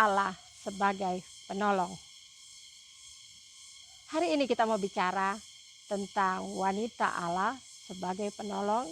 Allah sebagai penolong. Hari ini kita mau bicara tentang wanita Allah sebagai penolong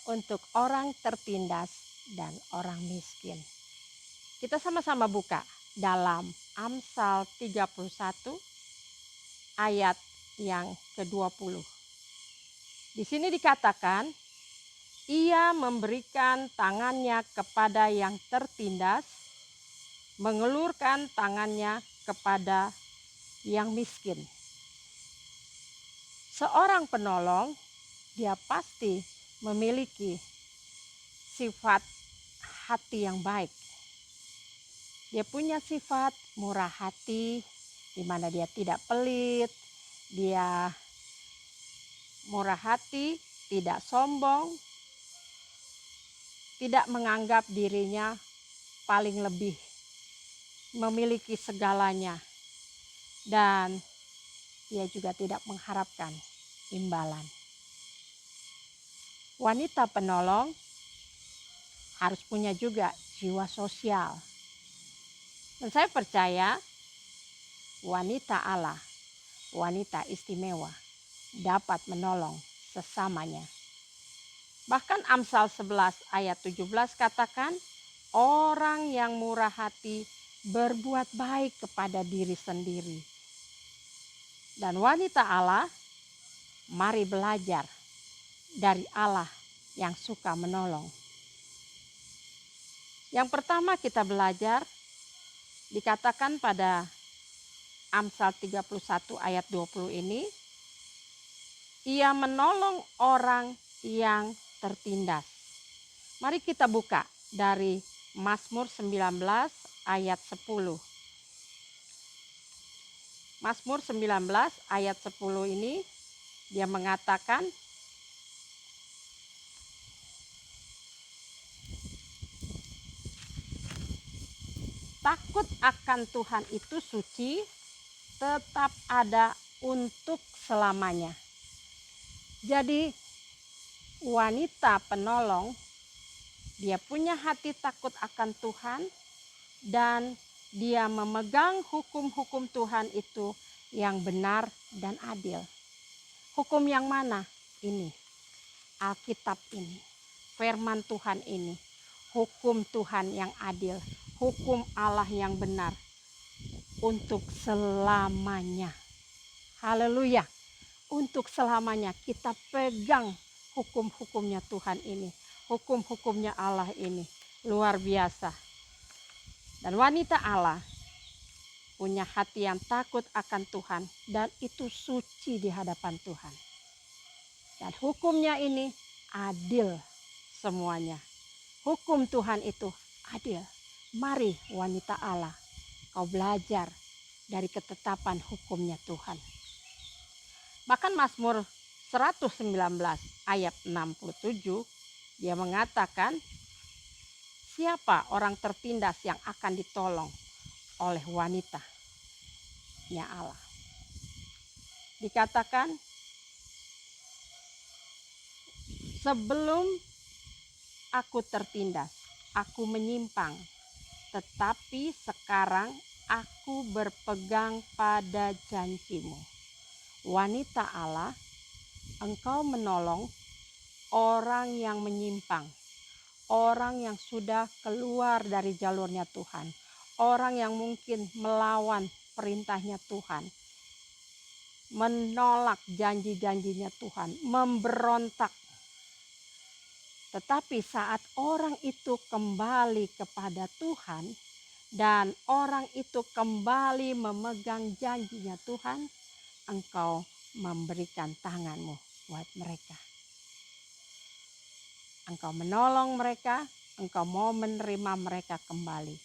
untuk orang tertindas dan orang miskin. Kita sama-sama buka dalam Amsal 31 ayat yang ke-20. Di sini dikatakan, ia memberikan tangannya kepada yang tertindas, mengelurkan tangannya kepada yang miskin. Seorang penolong, dia pasti memiliki sifat hati yang baik. Dia punya sifat murah hati, di mana dia tidak pelit, dia murah hati, tidak sombong, tidak menganggap dirinya paling lebih, memiliki segalanya, dan dia juga tidak mengharapkan imbalan. Wanita penolong harus punya juga jiwa sosial. Dan saya percaya wanita Allah, wanita istimewa, dapat menolong sesamanya. Bahkan Amsal 11 ayat 17 katakan, orang yang murah hati berbuat baik kepada diri sendiri. Dan wanita Allah, mari belajar dari Allah yang suka menolong. Yang pertama kita belajar, dikatakan pada Amsal 31 ayat 20 ini, ia menolong orang yang tertindas. Mari kita buka dari Mazmur 19 ayat 10. Mazmur 19 ayat 10 ini dia mengatakan, takut akan Tuhan itu suci, tetap ada untuk selamanya. Jadi wanita penolong, dia punya hati takut akan Tuhan dan dia memegang hukum-hukum Tuhan itu yang benar dan adil. Hukum yang mana? Ini, Alkitab ini, firman Tuhan ini, hukum Tuhan yang adil, hukum Allah yang benar untuk selamanya. Haleluya. Untuk selamanya kita pegang hukum-hukumnya Tuhan ini, hukum-hukumnya Allah ini. Luar biasa. Dan wanita Allah punya hati yang takut akan Tuhan dan itu suci di hadapan Tuhan. Dan hukumnya ini adil semuanya. Hukum Tuhan itu adil. Mari wanita Allah, kau belajar dari ketetapan hukumnya Tuhan. Bahkan Mazmur 119 ayat 67 dia mengatakan, siapa orang tertindas yang akan ditolong oleh wanita ya Allah. Dikatakan, sebelum aku tertindas, aku menyimpang, tetapi sekarang aku berpegang pada janjimu. Wanita Allah, engkau menolong orang yang menyimpang, orang yang sudah keluar dari jalurnya Tuhan, orang yang mungkin melawan perintahnya Tuhan, menolak janji-janjinya Tuhan, memberontak. Tetapi saat orang itu kembali kepada Tuhan dan orang itu kembali memegang janjinya Tuhan, engkau memberikan tanganmu buat mereka. Engkau menolong mereka, engkau mau menerima mereka kembali.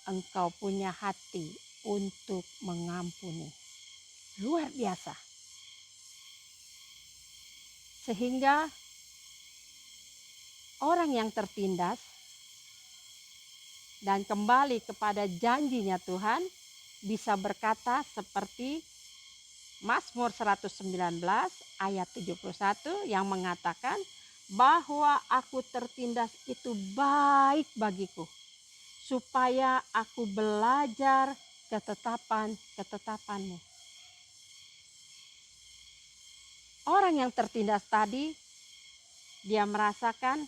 Engkau punya hati untuk mengampuni. Luar biasa. Sehingga orang yang tertindas dan kembali kepada janjinya Tuhan bisa berkata seperti Mazmur 119 ayat 71 yang mengatakan bahwa aku tertindas itu baik bagiku. supaya aku belajar ketetapan-ketetapanmu. Orang yang tertindas tadi, dia merasakan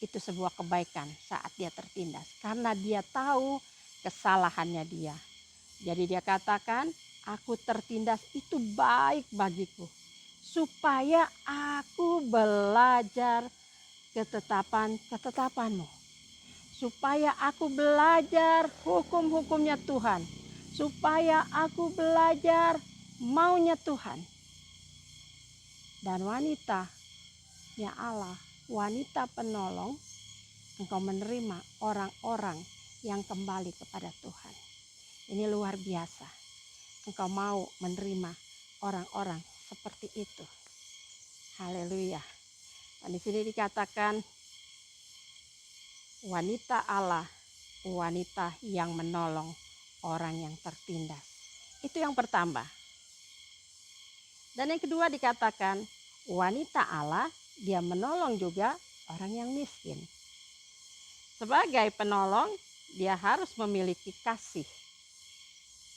itu sebuah kebaikan saat dia tertindas. Karena dia tahu kesalahannya dia. Jadi dia katakan, aku tertindas itu baik bagiku. Supaya aku belajar ketetapan-ketetapanmu. Supaya aku belajar hukum-hukumnya Tuhan. Supaya aku belajar maunya Tuhan. Dan wanita, ya Allah, wanita penolong, engkau menerima orang-orang yang kembali kepada Tuhan. Ini luar biasa. Engkau mau menerima orang-orang seperti itu. Haleluya. Dan di sini dikatakan wanita Allah, wanita yang menolong orang yang tertindas. Itu yang pertama. Dan yang kedua dikatakan wanita Allah, dia menolong juga orang yang miskin. Sebagai penolong, dia harus memiliki kasih.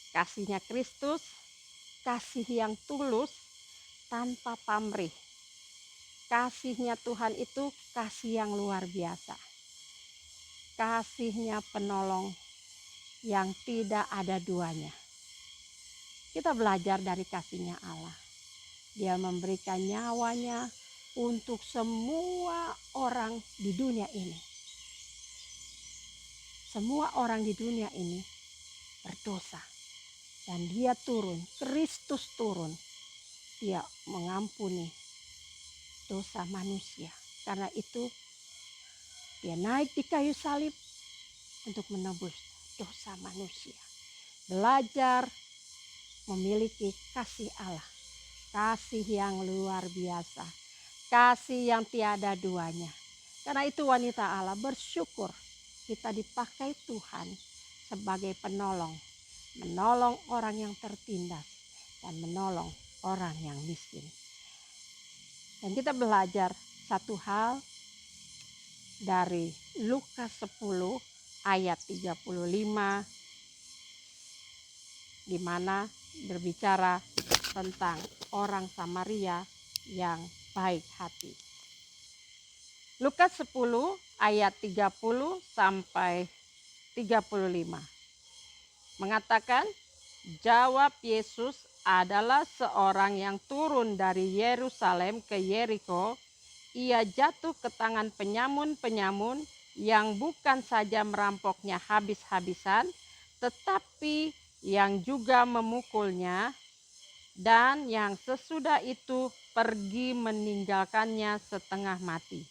Kasihnya Kristus, kasih yang tulus tanpa pamrih. Kasihnya Tuhan itu kasih yang luar biasa. Kasihnya penolong yang tidak ada duanya. Kita belajar dari kasihnya Allah. Dia memberikan nyawanya untuk semua orang di dunia ini. Semua orang di dunia ini berdosa. Dan dia turun, Kristus turun. Dia mengampuni dosa manusia. Karena itu dia naik di kayu salib untuk menebus dosa manusia. Belajar memiliki kasih Allah. Kasih yang luar biasa. Kasih yang tiada duanya. Karena itu wanita Allah bersyukur kita dipakai Tuhan sebagai penolong. Menolong orang yang tertindas dan menolong orang yang miskin. Dan kita belajar satu hal dari Lukas 10 ayat 35 di mana berbicara tentang orang Samaria yang baik hati. Lukas 10 ayat 30 sampai 35 mengatakan, jawab Yesus adalah seorang yang turun dari Yerusalem ke Yeriko. Ia jatuh ke tangan penyamun-penyamun yang bukan saja merampoknya habis-habisan, tetapi yang juga memukulnya, dan yang sesudah itu pergi meninggalkannya setengah mati.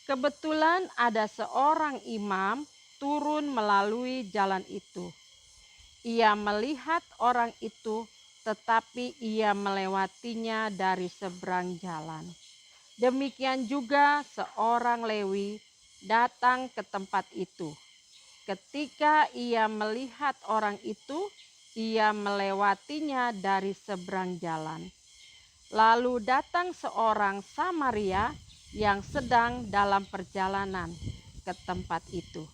Kebetulan ada seorang imam turun melalui jalan itu. Ia melihat orang itu, tetapi ia melewatinya dari seberang jalan. Demikian juga seorang Lewi datang ke tempat itu. Ketika ia melihat orang itu, ia melewatinya dari seberang jalan. Lalu datang seorang Samaria yang sedang dalam perjalanan ke tempat itu.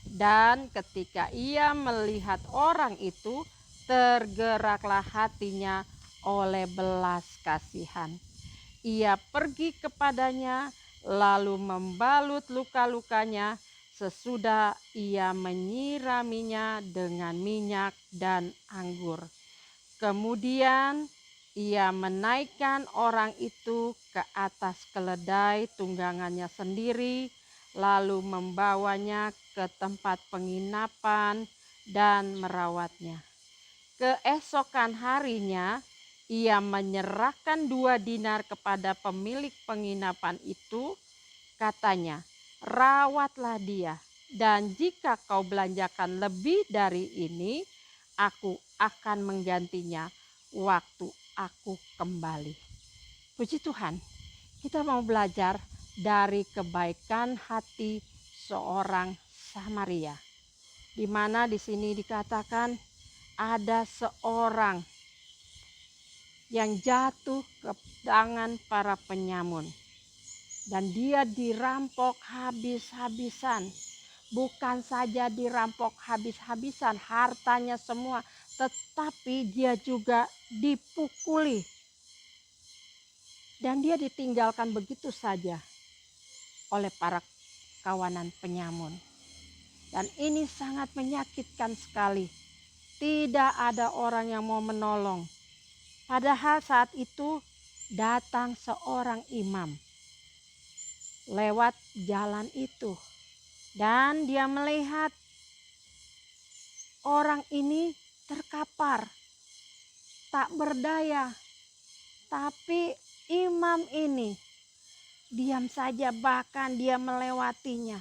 Dan ketika ia melihat orang itu, tergeraklah hatinya oleh belas kasihan. Ia pergi kepadanya, lalu membalut luka-lukanya. Sesudah ia menyiraminya dengan minyak dan anggur. Kemudian ia menaikkan orang itu ke atas keledai tunggangannya sendiri, lalu membawanya ke tempat penginapan dan merawatnya. Keesokan harinya ia menyerahkan 2 dinar kepada pemilik penginapan itu. Katanya, rawatlah dia, dan jika kau belanjakan lebih dari ini, aku akan menggantinya waktu aku kembali. Puji Tuhan, kita mau belajar dari kebaikan hati seorang Samaria. Di mana di sini dikatakan ada seorang yang jatuh ke tangan para penyamun. Dan dia dirampok habis-habisan. bukan saja dirampok habis-habisan hartanya semua, tetapi dia juga dipukuli. Dan dia ditinggalkan begitu saja oleh para kawanan penyamun. Dan ini sangat menyakitkan sekali. Tidak ada orang yang mau menolong. Padahal saat itu datang seorang imam lewat jalan itu. Dan dia melihat orang ini terkapar, tak berdaya. Tapi imam ini diam saja, bahkan dia melewatinya.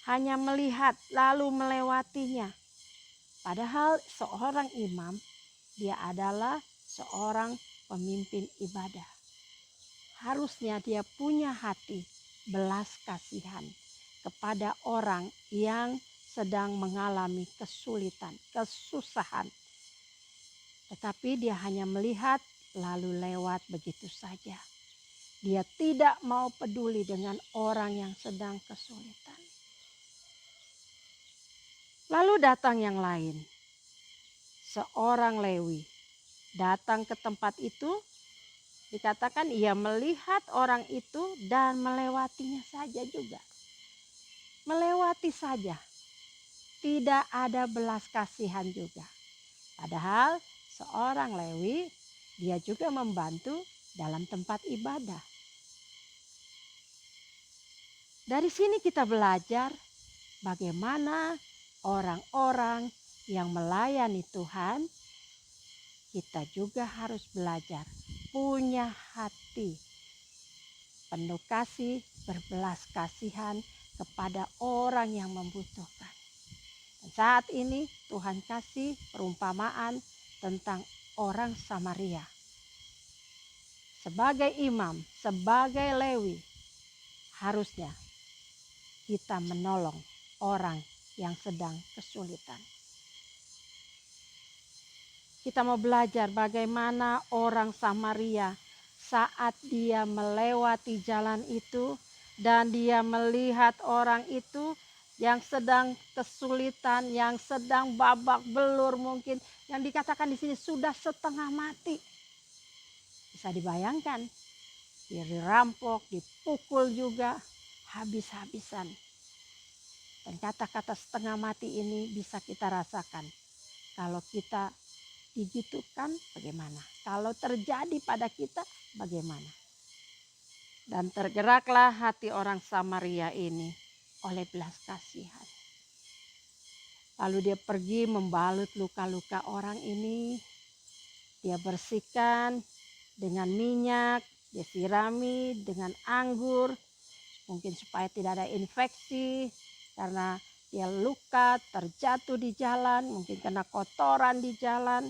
Hanya melihat lalu melewatinya. Padahal seorang imam, dia adalah seorang pemimpin ibadah. Harusnya dia punya hati belas kasihan kepada orang yang sedang mengalami kesulitan, kesusahan. Tetapi dia hanya melihat lalu lewat begitu saja. Dia tidak mau peduli dengan orang yang sedang kesulitan. Lalu datang yang lain. Seorang Lewi datang ke tempat itu. Dikatakan ia melihat orang itu dan melewatinya saja juga. Melewati saja. Tidak ada belas kasihan juga. Padahal seorang Lewi dia juga membantu dalam tempat ibadah. Dari sini kita belajar bagaimana orang-orang yang melayani Tuhan, kita juga harus belajar punya hati penuh kasih, berbelas kasihan kepada orang yang membutuhkan. Dan saat ini Tuhan kasih perumpamaan tentang orang Samaria. Sebagai imam, sebagai Lewi, harusnya kita menolong orang yang sedang kesulitan. Kita mau belajar bagaimana orang Samaria saat dia melewati jalan itu dan dia melihat orang itu yang sedang kesulitan, yang sedang babak belur mungkin, yang dikatakan di sini sudah setengah mati. Bisa dibayangkan, dia dirampok, dipukul juga habis-habisan. Dan kata-kata setengah mati ini bisa kita rasakan. Kalau kita digitukan bagaimana? Kalau terjadi pada kita bagaimana? Dan tergeraklah hati orang Samaria ini oleh belas kasihan. Lalu dia pergi membalut luka-luka orang ini. Dia bersihkan dengan minyak, dia sirami dengan anggur. Mungkin supaya tidak ada infeksi karena dia luka, terjatuh di jalan, mungkin kena kotoran di jalan.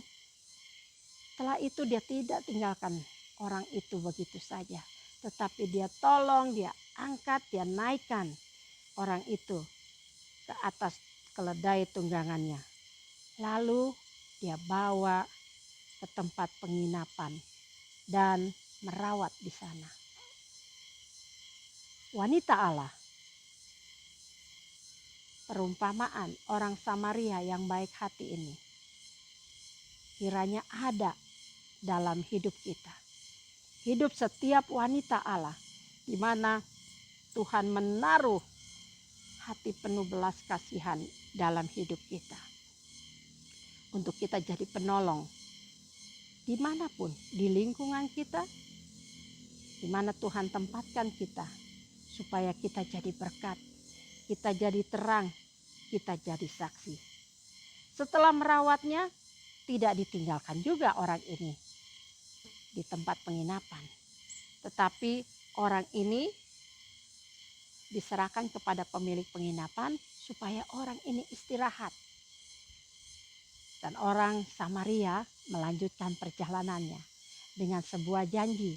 Setelah itu dia tidak tinggalkan orang itu begitu saja. Tetapi dia tolong, dia angkat, dia naikkan orang itu ke atas keledai tunggangannya. Lalu dia bawa ke tempat penginapan dan merawat di sana. Wanita Allah, perumpamaan orang Samaria yang baik hati ini, kiranya ada dalam hidup kita. Hidup setiap wanita Allah, di mana Tuhan menaruh hati penuh belas kasihan dalam hidup kita. Untuk kita jadi penolong dimanapun, di lingkungan kita, di mana Tuhan tempatkan kita, supaya kita jadi berkat, kita jadi terang, kita jadi saksi. Setelah merawatnya, tidak ditinggalkan juga orang ini di tempat penginapan. Tetapi orang ini diserahkan kepada pemilik penginapan supaya orang ini istirahat. Dan orang Samaria melanjutkan perjalanannya dengan sebuah janji.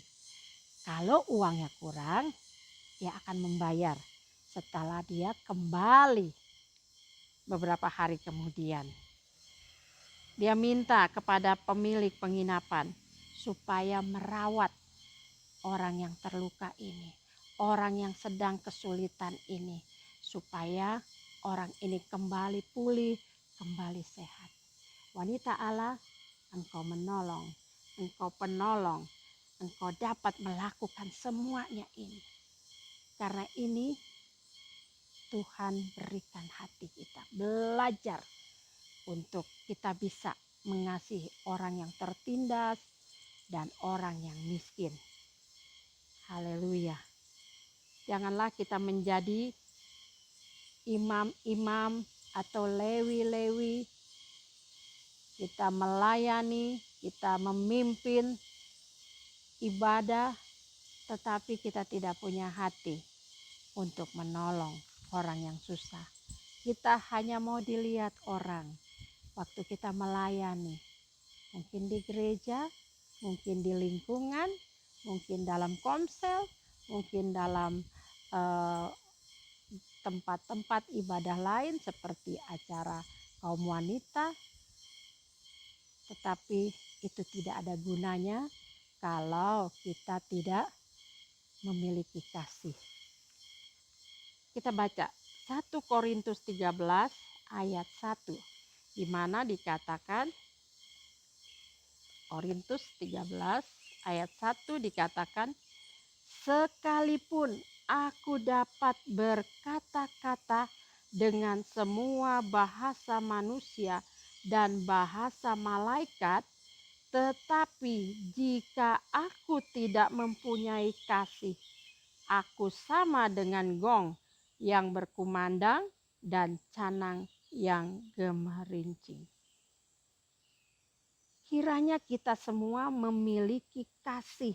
Kalau uangnya kurang, dia akan membayar setelah dia kembali beberapa hari kemudian. Dia minta kepada pemilik penginapan supaya merawat orang yang terluka ini, orang yang sedang kesulitan ini, supaya orang ini kembali pulih, kembali sehat. Wanita Allah, engkau menolong, engkau penolong, engkau dapat melakukan semuanya ini. Karena ini Tuhan berikan hati kita belajar untuk kita bisa mengasihi orang yang tertindas dan orang yang miskin. Haleluya. Janganlah kita menjadi imam-imam atau lewi-lewi. Kita melayani, kita memimpin ibadah, tetapi kita tidak punya hati untuk menolong orang yang susah. Kita hanya mau dilihat orang waktu kita melayani. Mungkin di gereja, mungkin di lingkungan, mungkin dalam komsel, mungkin dalam tempat-tempat ibadah lain seperti acara kaum wanita. Tetapi itu tidak ada gunanya kalau kita tidak memiliki kasih. Kita baca 1 Korintus 13 ayat 1, di mana dikatakan, Korintus 13 ayat 1 dikatakan, sekalipun aku dapat berkata-kata dengan semua bahasa manusia dan bahasa malaikat, tetapi jika aku tidak mempunyai kasih, aku sama dengan gong yang berkumandang dan canang yang gemerincing. Kiranya kita semua memiliki kasih.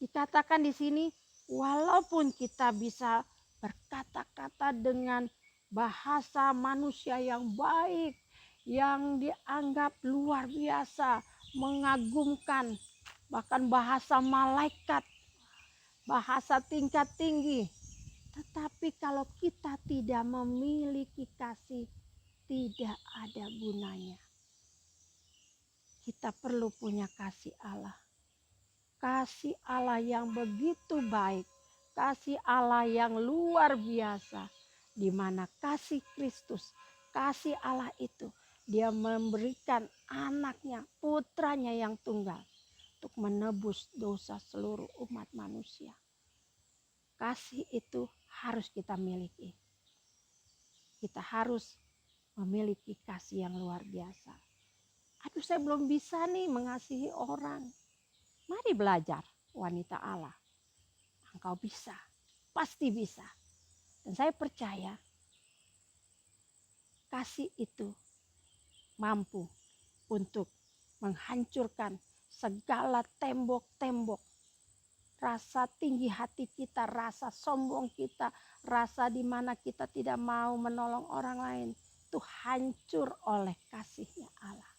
Dikatakan di sini, walaupun kita bisa berkata-kata dengan bahasa manusia yang baik, yang dianggap luar biasa, mengagumkan, bahkan bahasa malaikat, bahasa tingkat tinggi. Tetapi kalau kita tidak memiliki kasih, tidak ada gunanya. Kita perlu punya kasih Allah. Kasih Allah yang begitu baik, kasih Allah yang luar biasa, di mana kasih Kristus, kasih Allah itu, dia memberikan anaknya, putranya yang tunggal, untuk menebus dosa seluruh umat manusia. Kasih itu harus kita miliki. Kita harus memiliki kasih yang luar biasa. Aduh, saya belum bisa nih mengasihi orang. Mari belajar, wanita Allah. Engkau bisa, pasti bisa. Dan saya percaya kasih itu mampu untuk menghancurkan segala tembok-tembok. Rasa tinggi hati kita, rasa sombong kita, rasa di mana kita tidak mau menolong orang lain, itu hancur oleh kasihnya Allah.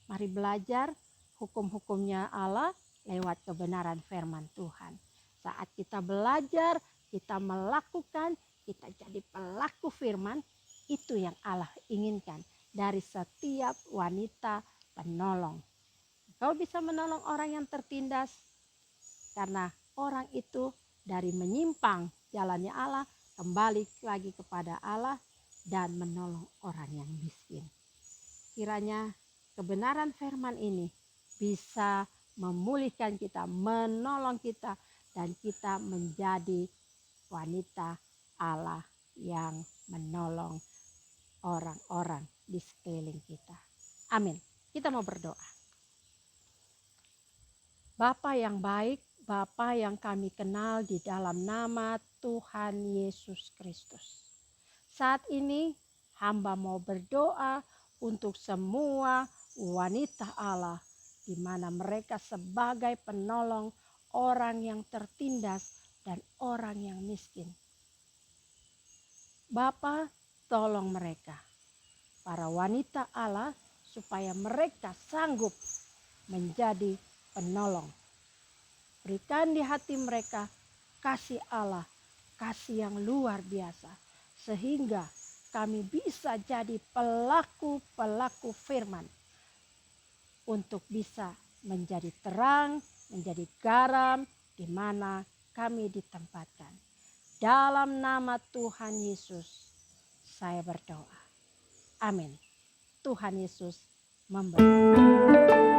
Mari belajar hukum-hukumnya Allah lewat kebenaran firman Tuhan. Saat kita belajar, kita melakukan, kita jadi pelaku firman, itu yang Allah inginkan dari setiap wanita penolong. Kau bisa menolong orang yang tertindas karena orang itu dari menyimpang jalannya Allah, kembali lagi kepada Allah dan menolong orang yang miskin. Kiranya kebenaran firman ini bisa memulihkan kita, menolong kita, dan kita menjadi wanita Allah yang menolong orang-orang di sekeliling kita. Amin. Kita mau berdoa. Bapa yang baik, Bapa yang kami kenal di dalam nama Tuhan Yesus Kristus. Saat ini hamba mau berdoa untuk semua wanita Allah, di mana mereka sebagai penolong orang yang tertindas dan orang yang miskin. Bapa, tolong mereka, para wanita Allah, supaya mereka sanggup menjadi penolong. Berikan di hati mereka kasih Allah, kasih yang luar biasa, sehingga kami bisa jadi pelaku-pelaku firman, untuk bisa menjadi terang, menjadi garam di mana kami ditempatkan. dalam nama Tuhan Yesus saya berdoa. Amin. Tuhan Yesus memberkati.